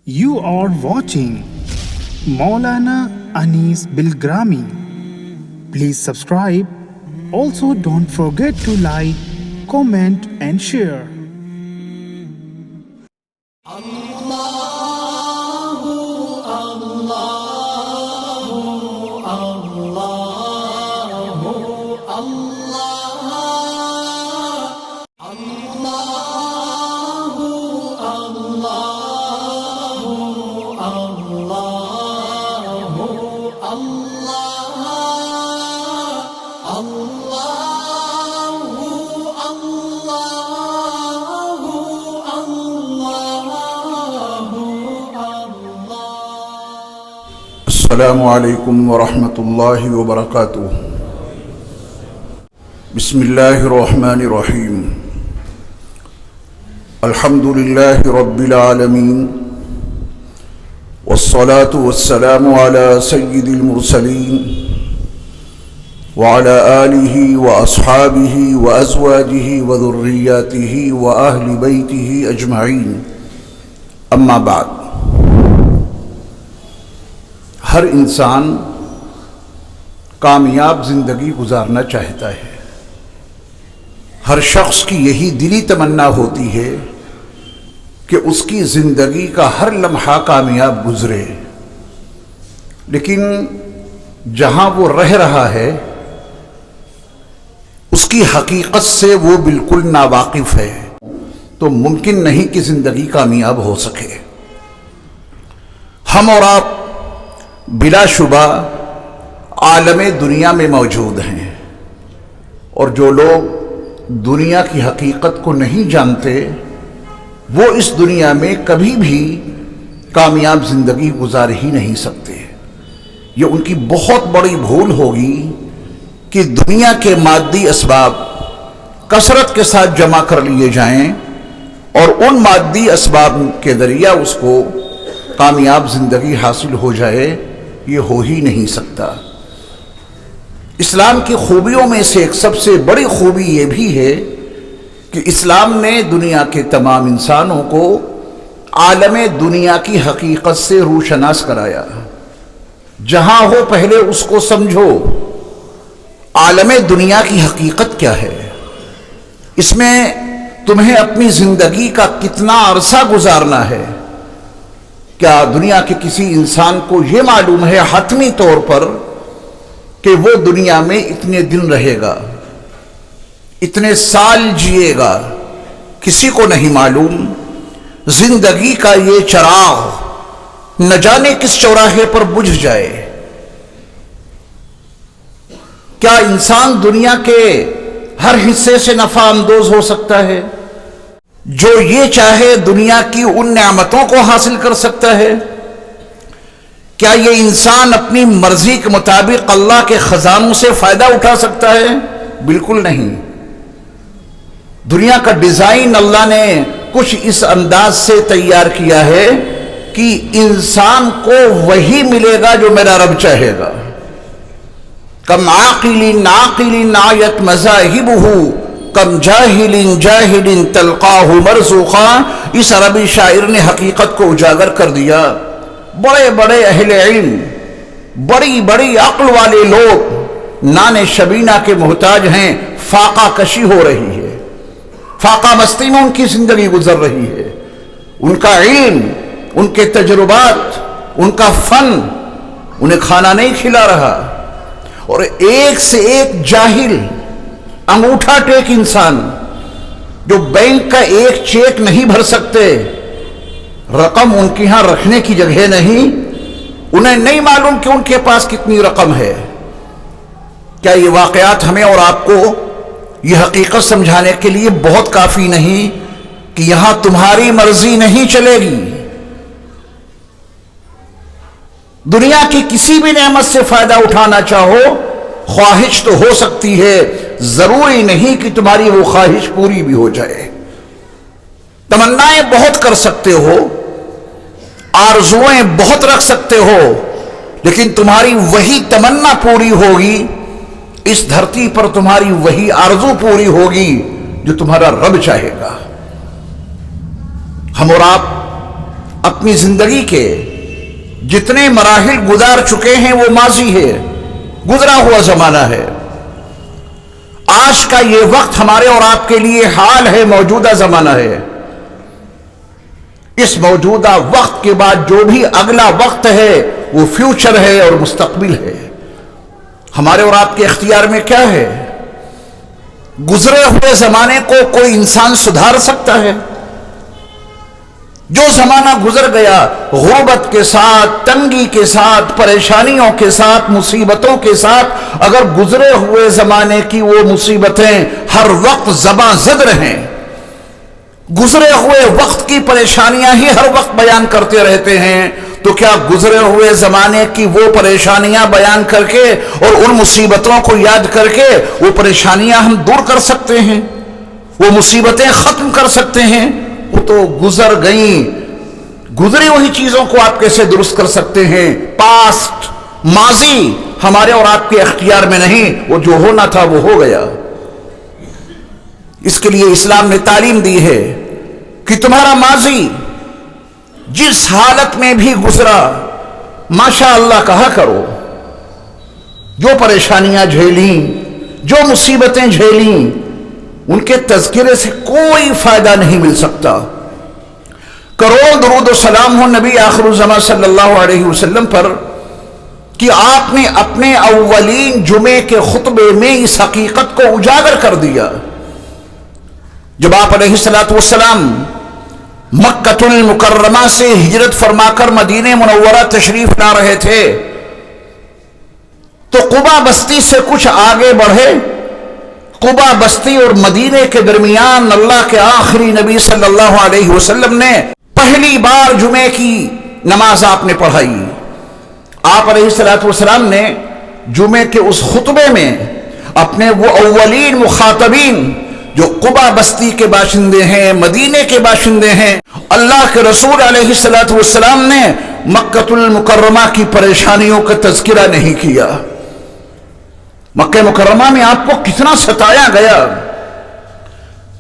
You are watching Maulana Anis Bilgrami. Please subscribe. Also, don't forget to like, comment, and share. السلام علیکم ورحمۃ اللہ وبرکاتہ۔ بسم اللہ الرحمن الرحیم۔ الحمد للہ رب العالمین، والصلاة والسلام علی سید المرسلین وعلی آلہ واصحابہ وازواجہ وذریاتہ واہل بیتہ اجمعین، اما بعد۔ ہر انسان کامیاب زندگی گزارنا چاہتا ہے۔ ہر شخص کی یہی دلی تمنا ہوتی ہے کہ اس کی زندگی کا ہر لمحہ کامیاب گزرے، لیکن جہاں وہ رہ رہا ہے اس کی حقیقت سے وہ بالکل ناواقف ہے، تو ممکن نہیں کہ زندگی کامیاب ہو سکے۔ ہم اور آپ بلا شبہ عالم دنیا میں موجود ہیں، اور جو لوگ دنیا کی حقیقت کو نہیں جانتے وہ اس دنیا میں کبھی بھی کامیاب زندگی گزار ہی نہیں سکتے۔ یہ ان کی بہت بڑی بھول ہوگی کہ دنیا کے مادی اسباب کثرت کے ساتھ جمع کر لیے جائیں اور ان مادی اسباب کے ذریعہ اس کو کامیاب زندگی حاصل ہو جائے، یہ ہو ہی نہیں سکتا۔ اسلام کی خوبیوں میں سے ایک سب سے بڑی خوبی یہ بھی ہے کہ اسلام نے دنیا کے تمام انسانوں کو عالم دنیا کی حقیقت سے روشناس کرایا۔ جہاں ہو پہلے اس کو سمجھو، عالم دنیا کی حقیقت کیا ہے، اس میں تمہیں اپنی زندگی کا کتنا عرصہ گزارنا ہے۔ کیا دنیا کے کسی انسان کو یہ معلوم ہے حتمی طور پر کہ وہ دنیا میں اتنے دن رہے گا، اتنے سال جیے گا؟ کسی کو نہیں معلوم۔ زندگی کا یہ چراغ نہ جانے کس چوراہے پر بجھ جائے۔ کیا انسان دنیا کے ہر حصے سے نفع اندوز ہو سکتا ہے؟ جو یہ چاہے دنیا کی ان نعمتوں کو حاصل کر سکتا ہے؟ کیا یہ انسان اپنی مرضی کے مطابق اللہ کے خزانوں سے فائدہ اٹھا سکتا ہے؟ بالکل نہیں۔ دنیا کا ڈیزائن اللہ نے کچھ اس انداز سے تیار کیا ہے کہ انسان کو وہی ملے گا جو میرا رب چاہے گا۔ کم عاقل ناقل آیت مذاہبہ، کم جاہل جاہل تلقاہ مرزوقا۔ اس عربی شاعر نے حقیقت کو اجاگر کر دیا۔ بڑے بڑے اہل علم، بڑی بڑی عقل والے لوگ نان شبینہ کے محتاج ہیں، فاقہ کشی ہو رہی ہے، فاقہ مستی میں ان کی زندگی گزر رہی ہے۔ ان کا علم، ان کے تجربات، ان کا فن انہیں کھانا نہیں کھلا رہا، اور ایک سے ایک جاہل انگوٹھا ٹیک انسان جو بینک کا ایک چیک نہیں بھر سکتے، رقم ان کے ہاں رکھنے کی جگہ نہیں، انہیں نہیں معلوم کہ ان کے پاس کتنی رقم ہے۔ کیا یہ واقعات ہمیں اور آپ کو یہ حقیقت سمجھانے کے لیے بہت کافی نہیں کہ یہاں تمہاری مرضی نہیں چلے گی؟ دنیا کی کسی بھی نعمت سے فائدہ اٹھانا چاہو، خواہش تو ہو سکتی ہے، ضروری نہیں کہ تمہاری وہ خواہش پوری بھی ہو جائے۔ تمنائیں بہت کر سکتے ہو، آرزوئیں بہت رکھ سکتے ہو، لیکن تمہاری وہی تمنا پوری ہوگی، اس دھرتی پر تمہاری وہی آرزو پوری ہوگی جو تمہارا رب چاہے گا۔ ہم اور آپ اپنی زندگی کے جتنے مراحل گزار چکے ہیں وہ ماضی ہے، گزرا ہوا زمانہ ہے۔ آج کا یہ وقت ہمارے اور آپ کے لیے حال ہے، موجودہ زمانہ ہے۔ اس موجودہ وقت کے بعد جو بھی اگلا وقت ہے وہ فیوچر ہے اور مستقبل ہے۔ ہمارے اور آپ کے اختیار میں کیا ہے؟ گزرے ہوئے زمانے کو کوئی انسان سدھار سکتا ہے؟ جو زمانہ گزر گیا غربت کے ساتھ، تنگی کے ساتھ، پریشانیوں کے ساتھ، مصیبتوں کے ساتھ، اگر گزرے ہوئے زمانے کی وہ مصیبتیں ہر وقت زباں زد رہیں، گزرے ہوئے وقت کی پریشانیاں ہی ہر وقت بیان کرتے رہتے ہیں، تو کیا گزرے ہوئے زمانے کی وہ پریشانیاں بیان کر کے اور ان مصیبتوں کو یاد کر کے وہ پریشانیاں ہم دور کر سکتے ہیں؟ وہ مصیبتیں ختم کر سکتے ہیں؟ وہ تو گزر گئیں۔ گزری ہوئی چیزوں کو آپ کیسے درست کر سکتے ہیں؟ پاسٹ، ماضی ہمارے اور آپ کے اختیار میں نہیں، وہ جو ہونا تھا وہ ہو گیا۔ اس کے لیے اسلام نے تعلیم دی ہے کہ تمہارا ماضی جس حالت میں بھی گزرا ماشاء اللہ کہا کرو۔ جو پریشانیاں جھیلیں، جو مصیبتیں جھیلیں، ان کے تذکرے سے کوئی فائدہ نہیں مل سکتا۔ کروڑ درود و سلام ہو نبی آخر الزمان صلی اللہ علیہ وسلم پر کہ آپ نے اپنے اولین جمعے کے خطبے میں اس حقیقت کو اجاگر کر دیا۔ جب آپ علیہ السلام مکۃ المکرمہ سے ہجرت فرما کر مدینہ منورہ تشریف لا رہے تھے تو قبا بستی سے کچھ آگے بڑھے۔ قبا بستی اور مدینے کے درمیان اللہ کے آخری نبی صلی اللہ علیہ وسلم نے پہلی بار جمعے کی نماز آپ نے پڑھائی۔ آپ علیہ السلام نے جمعے کے اس خطبے میں اپنے وہ اولین مخاطبین جو قبا بستی کے باشندے ہیں، مدینے کے باشندے ہیں، اللہ کے رسول علیہ السلام نے مکۃ المکرمہ کی پریشانیوں کا تذکرہ نہیں کیا۔ مکہ مکرمہ میں آپ کو کتنا ستایا گیا۔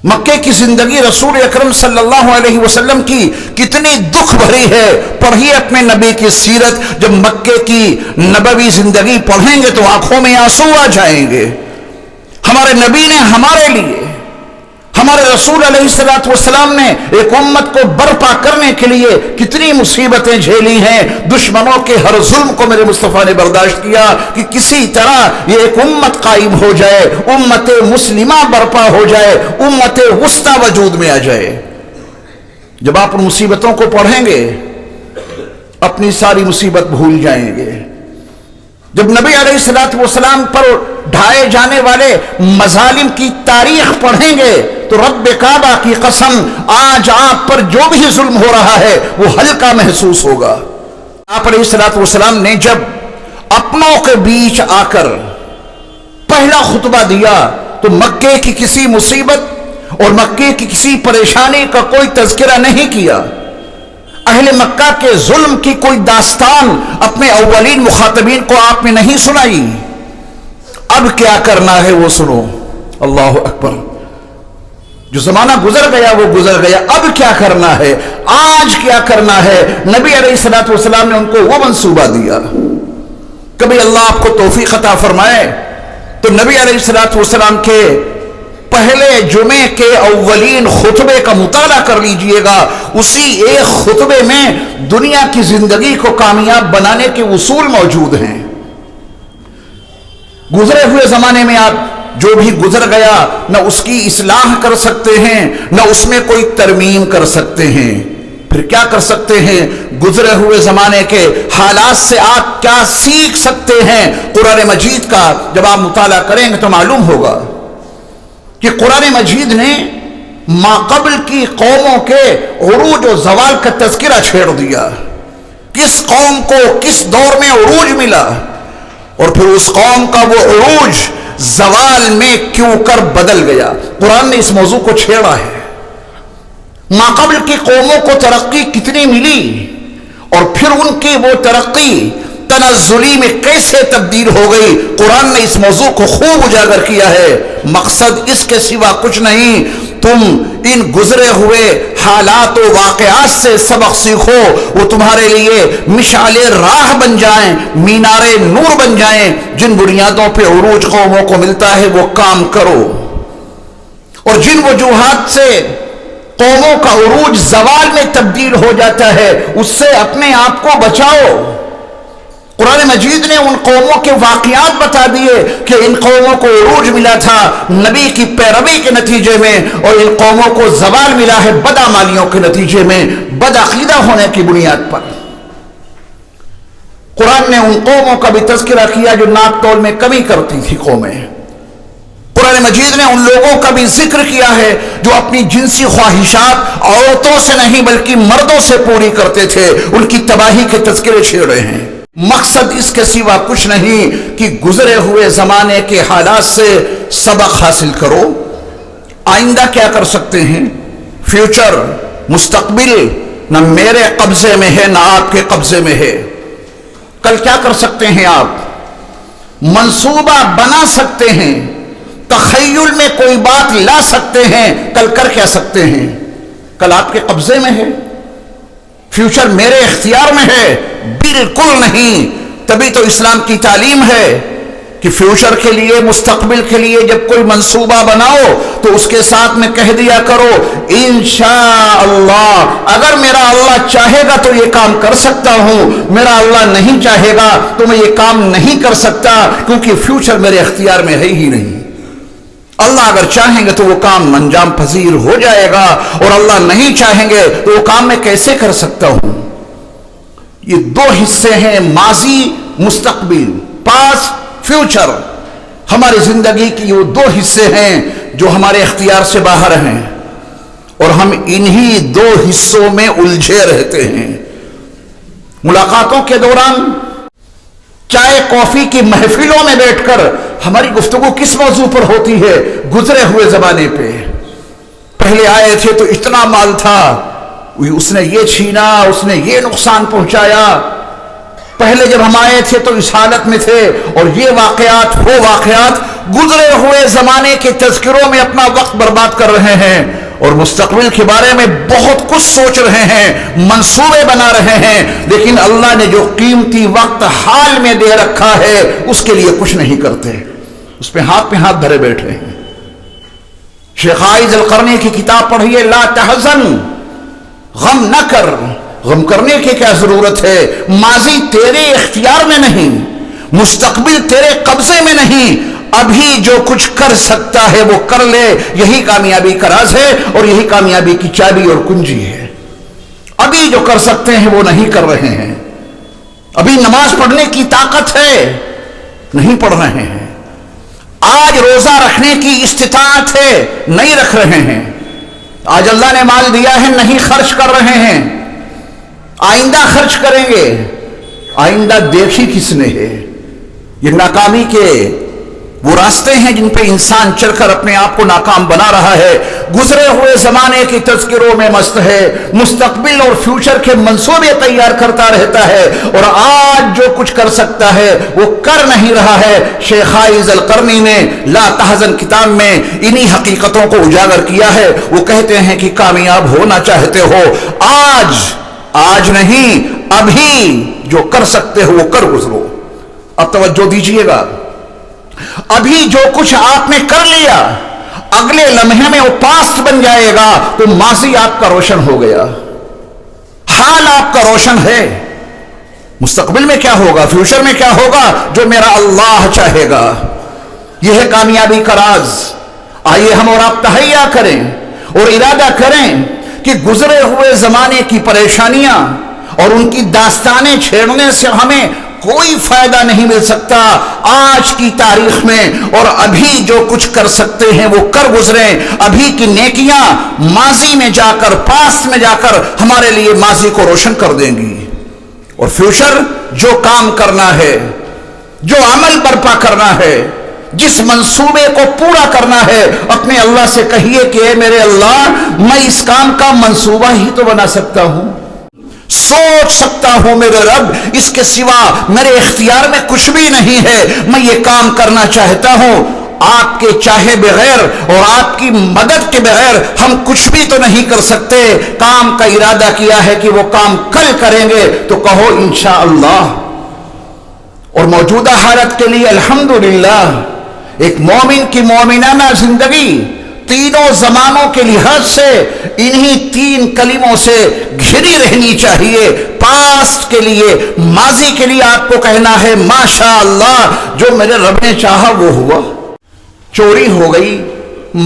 مکے کی زندگی رسول اکرم صلی اللہ علیہ وسلم کی کتنی دکھ بھری ہے۔ پڑھیے اپنے نبی کی سیرت، جب مکے کی نبوی زندگی پڑھیں گے تو آنکھوں میں آنسو آ جائیں گے۔ ہمارے نبی نے ہمارے لیے، ہمارے رسول علیہ السلام نے ایک امت کو برپا کرنے کے لیے کتنی مصیبتیں جھیلی ہیں۔ دشمنوں کے ہر ظلم کو میرے مصطفیٰ نے برداشت کیا کہ کسی طرح یہ ایک امت قائم ہو جائے، امت مسلمہ برپا ہو جائے، امت وسطی وجود میں آ جائے۔ جب آپ ان مصیبتوں کو پڑھیں گے اپنی ساری مصیبت بھول جائیں گے۔ جب نبی علیہ السلام پر ڈھائے جانے والے مظالم کی تاریخ پڑھیں گے تو رب کعبہ کی قسم آج آپ پر جو بھی ظلم ہو رہا ہے وہ ہلکا محسوس ہوگا۔ آپ علیہ السلام نے جب اپنوں کے بیچ آ کر پہلا خطبہ دیا تو مکے کی کسی مصیبت اور مکے کی کسی پریشانی کا کوئی تذکرہ نہیں کیا۔ اہل مکہ کے ظلم کی کوئی داستان اپنے اولین مخاطبین کو آپ نے نہیں سنائی۔ اب کیا کرنا ہے وہ سنو۔ اللہ اکبر۔ جو زمانہ گزر گیا وہ گزر گیا، اب کیا کرنا ہے، آج کیا کرنا ہے۔ نبی علیہ السلام نے ان کو وہ منصوبہ دیا۔ کبھی اللہ آپ کو توفیق عطا فرمائے تو نبی علیہ السلام کے پہلے جمعے کے اولین خطبے کا مطالعہ کر لیجئے گا۔ اسی ایک خطبے میں دنیا کی زندگی کو کامیاب بنانے کے اصول موجود ہیں۔ گزرے ہوئے زمانے میں آپ جو بھی گزر گیا نہ اس کی اصلاح کر سکتے ہیں نہ اس میں کوئی ترمیم کر سکتے ہیں۔ پھر کیا کر سکتے ہیں؟ گزرے ہوئے زمانے کے حالات سے آپ کیا سیکھ سکتے ہیں؟ قرآن مجید کا جب آپ مطالعہ کریں گے تو معلوم ہوگا کہ قرآن مجید نے ماقبل کی قوموں کے عروج و زوال کا تذکرہ چھیڑ دیا۔ کس قوم کو کس دور میں عروج ملا اور پھر اس قوم کا وہ عروج زوال میں کیوں کر بدل گیا، قرآن نے اس موضوع کو چھیڑا ہے۔ ماقبل کی قوموں کو ترقی کتنی ملی اور پھر ان کی وہ ترقی تنزلی میں کیسے تبدیل ہو گئی، قرآن نے اس موضوع کو خوب اجاگر کیا ہے۔ مقصد اس کے سوا کچھ نہیں، تم ان گزرے ہوئے حالات و واقعات سے سبق سیکھو، وہ تمہارے لیے مشعل راہ بن جائیں، مینار نور بن جائیں، جن بنیادوں پہ عروج قوموں کو ملتا ہے وہ کام کرو، اور جن وجوہات سے قوموں کا عروج زوال میں تبدیل ہو جاتا ہے اس سے اپنے آپ کو بچاؤ۔ قرآن مجید نے ان قوموں کے واقعات بتا دیے کہ ان قوموں کو عروج ملا تھا نبی کی پیروی کے نتیجے میں، اور ان قوموں کو زوال ملا ہے بدعمالیوں کے نتیجے میں، بدعقیدہ ہونے کی بنیاد پر۔ قرآن نے ان قوموں کا بھی تذکرہ کیا جو ناپ تول میں کمی کرتی تھی قومیں۔ قرآن مجید نے ان لوگوں کا بھی ذکر کیا ہے جو اپنی جنسی خواہشات عورتوں سے نہیں بلکہ مردوں سے پوری کرتے تھے، ان کی تباہی کے تذکرے چھیڑ رہے ہیں۔ مقصد اس کے سوا کچھ نہیں کہ گزرے ہوئے زمانے کے حالات سے سبق حاصل کرو۔ آئندہ کیا کر سکتے ہیں؟ فیوچر، مستقبل نہ میرے قبضے میں ہے نہ آپ کے قبضے میں ہے۔ کل کیا کر سکتے ہیں؟ آپ منصوبہ بنا سکتے ہیں، تخیل میں کوئی بات لا سکتے ہیں، کل کر کیا سکتے ہیں؟ کل آپ کے قبضے میں ہے، فیوچر میرے اختیار میں ہے؟ بالکل نہیں۔ تبھی تو اسلام کی تعلیم ہے کہ فیوچر کے لیے، مستقبل کے لیے جب کوئی منصوبہ بناؤ تو اس کے ساتھ میں کہہ دیا کرو انشاءاللہ، اگر میرا اللہ چاہے گا تو یہ کام کر سکتا ہوں، میرا اللہ نہیں چاہے گا تو میں یہ کام نہیں کر سکتا، کیونکہ فیوچر میرے اختیار میں ہے ہی نہیں۔ اللہ اگر چاہیں گے تو وہ کام انجام پذیر ہو جائے گا، اور اللہ نہیں چاہیں گے تو وہ کام میں کیسے کر سکتا ہوں؟ یہ دو حصے ہیں، ماضی مستقبل، پاسٹ فیوچر۔ ہماری زندگی کی وہ دو حصے ہیں جو ہمارے اختیار سے باہر ہیں، اور ہم انہی دو حصوں میں الجھے رہتے ہیں۔ ملاقاتوں کے دوران، چائے کافی کی محفلوں میں بیٹھ کر ہماری گفتگو کس موضوع پر ہوتی ہے؟ گزرے ہوئے زمانے پہ۔ پہلے آئے تھے تو اتنا مال تھا، اس نے یہ چھینا، اس نے یہ نقصان پہنچایا، پہلے جب ہم آئے تھے تو اس حالت میں تھے، اور یہ واقعات وہ واقعات، گزرے ہوئے زمانے کے تذکروں میں اپنا وقت برباد کر رہے ہیں، اور مستقبل کے بارے میں بہت کچھ سوچ رہے ہیں، منصوبے بنا رہے ہیں، لیکن اللہ نے جو قیمتی وقت حال میں دے رکھا ہے اس کے لیے کچھ نہیں کرتے، اس پہ ہاتھ دھرے بیٹھے ہیں۔ شیخ عائض القرنی کی کتاب پڑھیے، لا تحزن، غم نہ کر، غم کرنے کی کیا ضرورت ہے؟ ماضی تیرے اختیار میں نہیں، مستقبل تیرے قبضے میں نہیں، ابھی جو کچھ کر سکتا ہے وہ کر لے، یہی کامیابی کا راز ہے، اور یہی کامیابی کی چابی اور کنجی ہے۔ ابھی جو کر سکتے ہیں وہ نہیں کر رہے ہیں۔ ابھی نماز پڑھنے کی طاقت ہے، نہیں پڑھ رہے ہیں۔ آج روزہ رکھنے کی استطاعت ہے، نہیں رکھ رہے ہیں۔ آج اللہ نے مال دیا ہے، نہیں خرچ کر رہے ہیں۔ آئندہ خرچ کریں گے، آئندہ دیکھی کس نے ہے؟ یہ ناکامی کے وہ راستے ہیں جن پہ انسان چل کر اپنے آپ کو ناکام بنا رہا ہے۔ گزرے ہوئے زمانے کی تذکروں میں مست ہے، مستقبل اور فیوچر کے منصوبے تیار کرتا رہتا ہے، اور آج جو کچھ کر سکتا ہے وہ کر نہیں رہا ہے۔ شیخ عائض القرنی نے لا تحزن کتاب میں انہی حقیقتوں کو اجاگر کیا ہے۔ وہ کہتے ہیں کہ کامیاب ہونا چاہتے ہو، آج نہیں، ابھی جو کر سکتے ہو وہ کر گزرو۔ اب توجہ دیجئے گا، ابھی جو کچھ آپ نے کر لیا اگلے لمحے میں وہ پاسٹ بن جائے گا، تو ماضی آپ کا روشن ہو گیا، حال آپ کا روشن ہے۔ مستقبل میں کیا ہوگا، فیوچر میں کیا ہوگا؟ جو میرا اللہ چاہے گا۔ یہ ہے کامیابی کا راز۔ آئیے ہم اور آپ تہیا کریں اور ارادہ کریں کہ گزرے ہوئے زمانے کی پریشانیاں اور ان کی داستانیں چھیڑنے سے ہمیں کوئی فائدہ نہیں مل سکتا۔ آج کی تاریخ میں اور ابھی جو کچھ کر سکتے ہیں وہ کر گزریں۔ ابھی کی نیکیاں ماضی میں جا کر، پاسٹ میں جا کر ہمارے لیے ماضی کو روشن کر دیں گی، اور فیوچر جو کام کرنا ہے، جو عمل برپا کرنا ہے، جس منصوبے کو پورا کرنا ہے، اپنے اللہ سے کہیے کہ اے میرے اللہ، میں اس کام کا منصوبہ ہی تو بنا سکتا ہوں، سوچ سکتا ہوں میرے رب، اس کے سوا میرے اختیار میں کچھ بھی نہیں ہے، میں یہ کام کرنا چاہتا ہوں۔ آپ کے چاہے بغیر اور آپ کی مدد کے بغیر ہم کچھ بھی تو نہیں کر سکتے. کام کا ارادہ کیا ہے کہ وہ کام کل کریں گے تو کہو انشاءاللہ. اور موجودہ حالت کے لیے الحمدللہ ایک مومن کی مومنانہ زندگی تینوں زمانوں کے لحاظ سے انہی 3 کلموں سے گھری رہنی چاہیے. پاسٹ کے لیے، ماضی کے لیے آپ کو کہنا ہے ماشاءاللہ جو میرے رب نے چاہا وہ ہوا. چوری ہو گئی،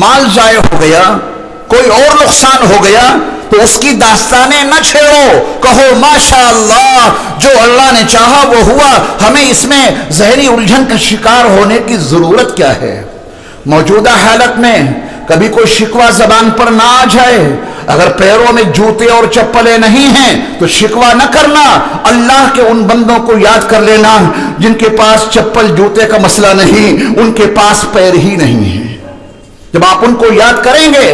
مال ضائع ہو گیا، کوئی اور نقصان ہو گیا تو اس کی داستانیں نہ چھیڑو، کہو ماشاءاللہ جو اللہ نے چاہا وہ ہوا. ہمیں اس میں ذہنی الجھن کا شکار ہونے کی ضرورت کیا ہے؟ موجودہ حالت میں کبھی کوئی شکوہ زبان پر نہ آ جائے. اگر پیروں میں جوتے اور چپلیں نہیں ہیں تو شکوہ نہ کرنا. اللہ کے ان بندوں کو یاد کر لینا جن کے پاس چپل جوتے کا مسئلہ نہیں، ان کے پاس پیر ہی نہیں ہیں. جب آپ ان کو یاد کریں گے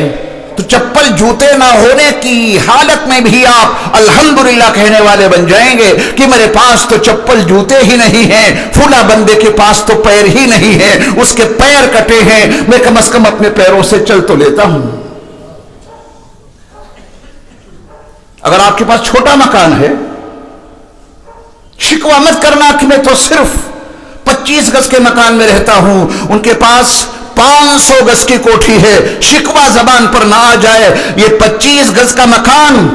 تو چپل جوتے نہ ہونے کی حالت میں بھی آپ الحمدللہ کہنے والے بن جائیں گے کہ میرے پاس تو چپل جوتے ہی نہیں ہیں، فلاں بندے کے پاس تو پیر ہی نہیں ہیں، اس کے پیر کٹے ہیں، میں کم از کم اپنے پیروں سے چل تو لیتا ہوں. اگر آپ کے پاس چھوٹا مکان ہے، شکوہ مت کرنا کہ میں تو صرف 25 گز کے مکان میں رہتا ہوں، ان کے پاس 500 گز کی کوٹھی ہے. شکوہ زبان پر نہ آ جائے. یہ 25 گز کا مکان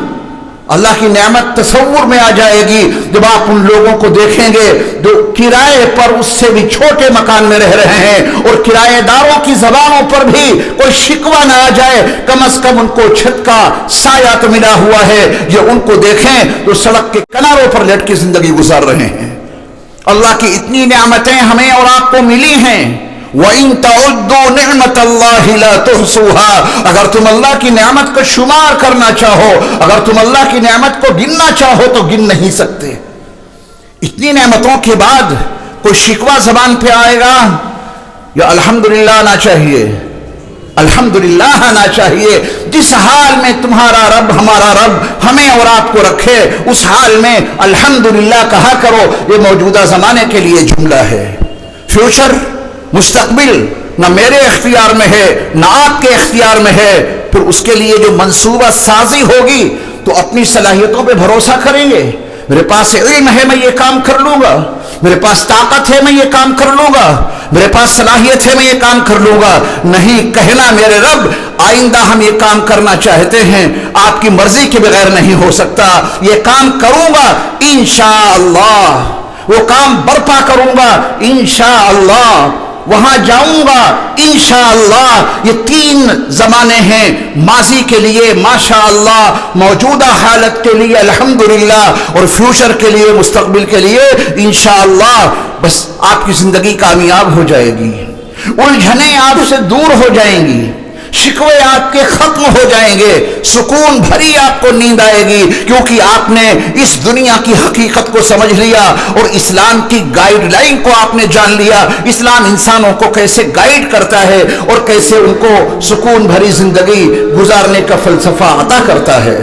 اللہ کی نعمت تصور میں آ جائے گی جب آپ ان لوگوں کو دیکھیں گے جو کرائے پر اس سے بھی چھوٹے مکان میں رہ رہے ہیں. اور کرایہ داروں کی زبانوں پر بھی کوئی شکوہ نہ آ جائے. کم از کم ان کو چھت کا سایہ تو ملا ہوا ہے. یہ ان کو دیکھیں جو سڑک کے کناروں پر لیٹ کے زندگی گزار رہے ہیں. اللہ کی اتنی نعمتیں ہمیں اور آپ کو ملی ہیں. وَإِن تَعُدُّوا نِعْمَةَ اللَّهِ لَا تُحْصُوهَا. اگر تم اللہ کی نعمت کو شمار کرنا چاہو، اگر تم اللہ کی نعمت کو گننا چاہو تو گن نہیں سکتے. اتنی نعمتوں کے بعد کوئی شکوہ زبان پہ آئے گا یا الحمدللہ آنا چاہیے؟ الحمدللہ آنا چاہیے. جس حال میں تمہارا رب ہمارا رب ہمیں اور آپ کو رکھے اس حال میں الحمدللہ کہا کرو. یہ موجودہ زمانے کے لیے جملہ ہے. فیوچر، مستقبل نہ میرے اختیار میں ہے نہ آپ کے اختیار میں ہے. پھر اس کے لیے جو منصوبہ سازی ہوگی تو اپنی صلاحیتوں پہ بھروسہ کریں گے. میرے پاس علم ہے، میں یہ کام کر لوں گا. میرے پاس طاقت ہے، میں یہ کام کر لوں گا. میرے پاس صلاحیت ہے، میں یہ کام کر لوں گا. نہیں کہنا میرے رب آئندہ ہم یہ کام کرنا چاہتے ہیں، آپ کی مرضی کے بغیر نہیں ہو سکتا. یہ کام کروں گا انشاءاللہ، وہ کام برپا کروں گا انشاءاللہ، وہاں جاؤں گا انشاءاللہ. یہ 3 زمانے ہیں ماضی کے لیے ماشاءاللہ، موجودہ حالت کے لیے الحمدللہ، اور فیوچر کے لیے مستقبل کے لیے انشاءاللہ. بس آپ کی زندگی کامیاب ہو جائے گی، الجھنیں آپ سے دور ہو جائیں گی، شکوے آپ کے ختم ہو جائیں گے، سکون بھری آپ کو نیند آئے گی کیونکہ آپ نے اس دنیا کی حقیقت کو سمجھ لیا اور اسلام کی گائیڈ لائن کو آپ نے جان لیا. اسلام انسانوں کو کیسے گائیڈ کرتا ہے اور کیسے ان کو سکون بھری زندگی گزارنے کا فلسفہ عطا کرتا ہے.